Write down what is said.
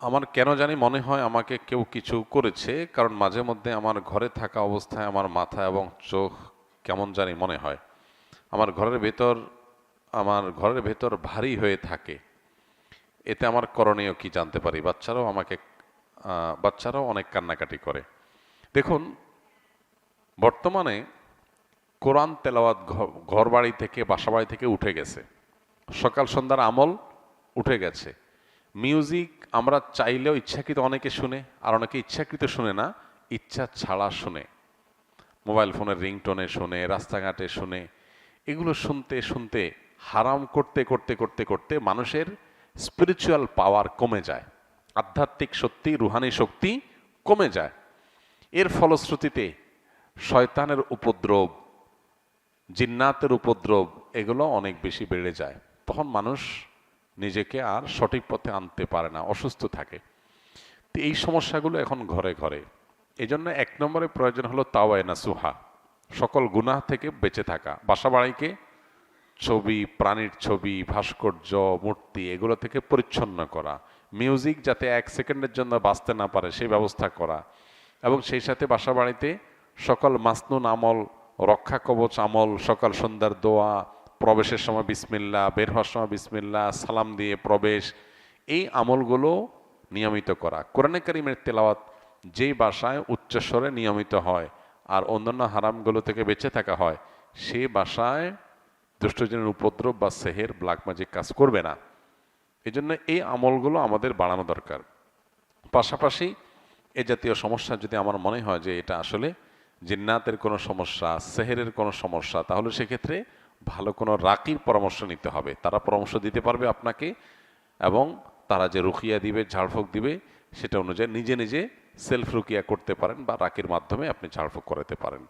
আমার কেন জানি মনে হয় আমাকে কেউ কিছু করেছে, কারণ মাঝে মধ্যে আমার ঘরে থাকা অবস্থায় আমার মাথা এবং চোখ কেমন জানি মনে হয়। আমার ঘরের ভেতর আমার ঘরের ভেতর ভারী হয়ে থাকে। এতে আমার করণীয় কি জানতে পারি? বাচ্চারাও অনেক কান্নাকাটি করে। দেখুন, বর্তমানে কোরআন তেলাওয়াত ঘর বাড়ি থেকে বাসা বাড়ি থেকে উঠে গেছে। সকাল সন্ধ্যার আমল উঠে গেছে। মিউজিক আমরা চাইলেও ইচ্ছাকৃত অনেকে শুনে, আর অনেকে ইচ্ছাকৃত শুনে না, ইচ্ছা ছাড়া শুনে। মোবাইল ফোনের রিংটোনে শুনে, রাস্তাঘাটে শুনে। এগুলো শুনতে শুনতে হারাম করতে করতে করতে করতে মানুষের স্পিরিচুয়াল পাওয়ার কমে যায়। আধ্যাত্মিক শক্তি, রুহানি শক্তি কমে যায়। এর ফলশ্রুতিতে শয়তানের উপদ্রব, জিন্নাতের উপদ্রব, এগুলো অনেক বেশি বেড়ে যায়। তখন মানুষ নিজেকে আর সঠিক পথে আনতে পারে না, অসুস্থ থাকে। তো এই সমস্যাগুলো এখন ঘরে ঘরে। এই জন্য এক নম্বরে প্রয়োজন হলো তাওয়ায়ে নাসুহা, সকল গুনাহ থেকে বেঁচে থাকা। বাসা বাড়িকে ছবি, প্রাণীর ছবি, ভাস্কর্য, মূর্তি, এগুলো থেকে পরিচ্ছন্ন করা। মিউজিক যাতে 1 সেকেন্ডের জন্য বাঁচতে না পারে সেই ব্যবস্থা করা। এবং সেই সাথে বাসা বাড়িতে সকল মাসনুন আমল, রক্ষা কবচ আমল, সকাল সন্ধ্যার দোয়া, প্রবেশের সময় বিসমিল্লাহ, বের হওয়ার সময় বিসমিল্লাহ, সালাম দিয়ে প্রবেশ, এই আমলগুলো নিয়মিত করা। কোরআনে কারিমের তেলাওয়াত যেই বাসায় উচ্চস্বরে নিয়মিত হয় আর অন্যান্য হারামগুলো থেকে বেঁচে থাকা হয়, সেই বাসায় দুষ্টজনের উপদ্রব বা সেহের, ব্ল্যাক ম্যাজিক কাজ করবে না। এই জন্য এই আমলগুলো আমাদের বাড়ানো দরকার। পাশাপাশি এ জাতীয় সমস্যা যদি আমার মনে হয় যে এটা আসলে জিন্নাতের কোনো সমস্যা, সেহেরের কোনো সমস্যা, তাহলে সেক্ষেত্রে ভালো কোনো রাকির পরামর্শ নিতে হবে। তারা পরামর্শ দিতে পারবে আপনাকে, এবং তারা যে রুকিয়া দিবে, ঝাড়ফুঁক দিবে, সেটা অনুযায়ী নিজে নিজে সেলফ রুকিয়া করতে পারেন বা রাকির মাধ্যমে আপনি ঝাড়ফুঁক করাতে পারেন।